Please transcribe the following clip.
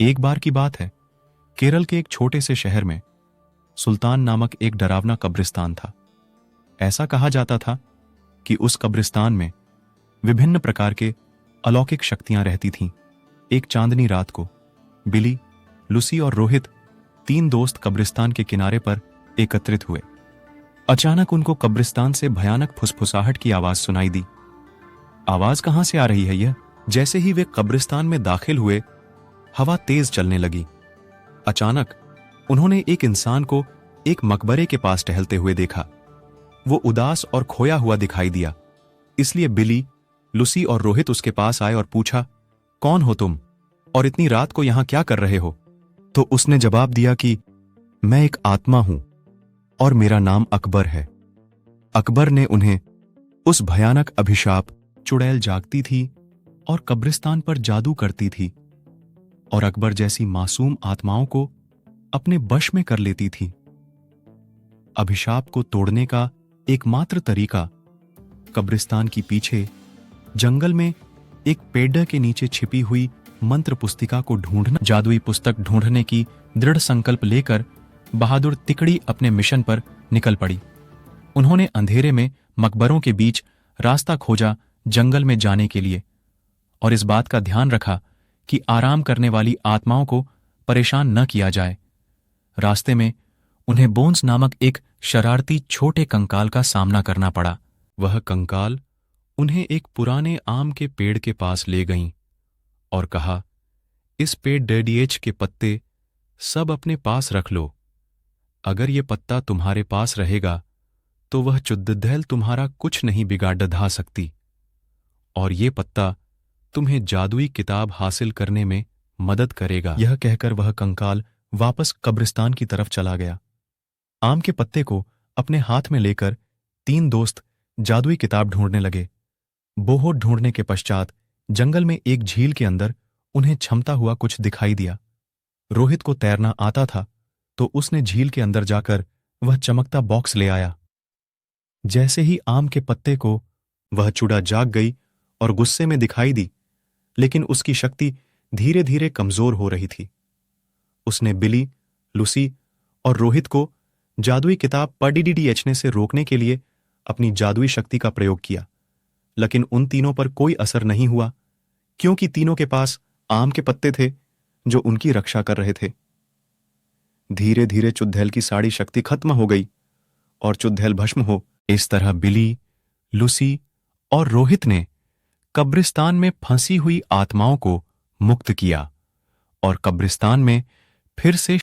एक बार की बात है, केरल के एक छोटे से शहर में सुल्तान नामक एक डरावना कब्रिस्तान था। ऐसा कहा जाता था कि उस कब्रिस्तान में विभिन्न प्रकार के अलौकिक शक्तियां रहती थीं। एक चांदनी रात को बिली, लूसी और रोहित, तीन दोस्त कब्रिस्तान के किनारे पर एकत्रित हुए। अचानक उनको कब्रिस्तान से भयानक फुसफुसाहट की आवाज सुनाई दी। आवाज कहां से आ रही है यह? जैसे ही वे कब्रिस्तान में दाखिल हुए, हवा तेज चलने लगी। अचानक उन्होंने एक इंसान को एक मकबरे के पास टहलते हुए देखा। वो उदास और खोया हुआ दिखाई दिया। इसलिए बिली, लूसी और रोहित उसके पास आए और पूछा, कौन हो तुम और इतनी रात को यहां क्या कर रहे हो? तो उसने जवाब दिया कि मैं एक आत्मा हूं और मेरा नाम अकबर है। अकबर ने उन्हें उस भयानक अभिशाप, चुड़ैल जागती थी और कब्रिस्तान पर जादू करती थी और अकबर जैसी मासूम आत्माओं को अपने वश में कर लेती थी। अभिशाप को तोड़ने का एकमात्र तरीका कब्रिस्तान की पीछे जंगल में एक पेड़ के नीचे छिपी हुई मंत्र पुस्तिका को ढूंढना। जादुई पुस्तक ढूंढने की दृढ़ संकल्प लेकर बहादुर तिकड़ी अपने मिशन पर निकल पड़ी। उन्होंने अंधेरे में मकबरों के बीच रास्ता खोजा जंगल में जाने के लिए, और इस बात का ध्यान रखा कि आराम करने वाली आत्माओं को परेशान न किया जाए। रास्ते में उन्हें बोन्स नामक एक शरारती छोटे कंकाल का सामना करना पड़ा। वह कंकाल उन्हें एक पुराने आम के पेड़ के पास ले गईं और कहा, इस पेड़ डेडिएच के पत्ते सब अपने पास रख लो। अगर ये पत्ता तुम्हारे पास रहेगा तो वह चुद्दैल तुम्हारा कुछ नहीं बिगाड़ ढा सकती, और ये पत्ता तुम्हें जादुई किताब हासिल करने में मदद करेगा। यह कहकर वह कंकाल वापस कब्रिस्तान की तरफ चला गया। आम के पत्ते को अपने हाथ में लेकर तीन दोस्त जादुई किताब ढूंढने लगे। बहुत ढूंढने के पश्चात जंगल में एक झील के अंदर उन्हें छमता हुआ कुछ दिखाई दिया। रोहित को तैरना आता था, तो उसने झील के अंदर जाकर वह चमकता बॉक्स ले आया। जैसे ही आम के पत्ते को वह चुड़ा जाग गई और गुस्से में दिखाई दी, लेकिन उसकी शक्ति धीरे धीरे कमजोर हो रही थी। उसने बिली, लूसी और रोहित को जादुई किताब पढ़ने से रोकने के लिए अपनी जादुई शक्ति का प्रयोग किया, लेकिन उन तीनों पर कोई असर नहीं हुआ, क्योंकि तीनों के पास आम के पत्ते थे जो उनकी रक्षा कर रहे थे। धीरे धीरे चुद्दैल की सारी शक्ति खत्म हो गई और चुद्दैल भस्म हो। इस तरह बिली, लूसी और रोहित ने कब्रिस्तान में फंसी हुई आत्माओं को मुक्त किया और कब्रिस्तान में फिर से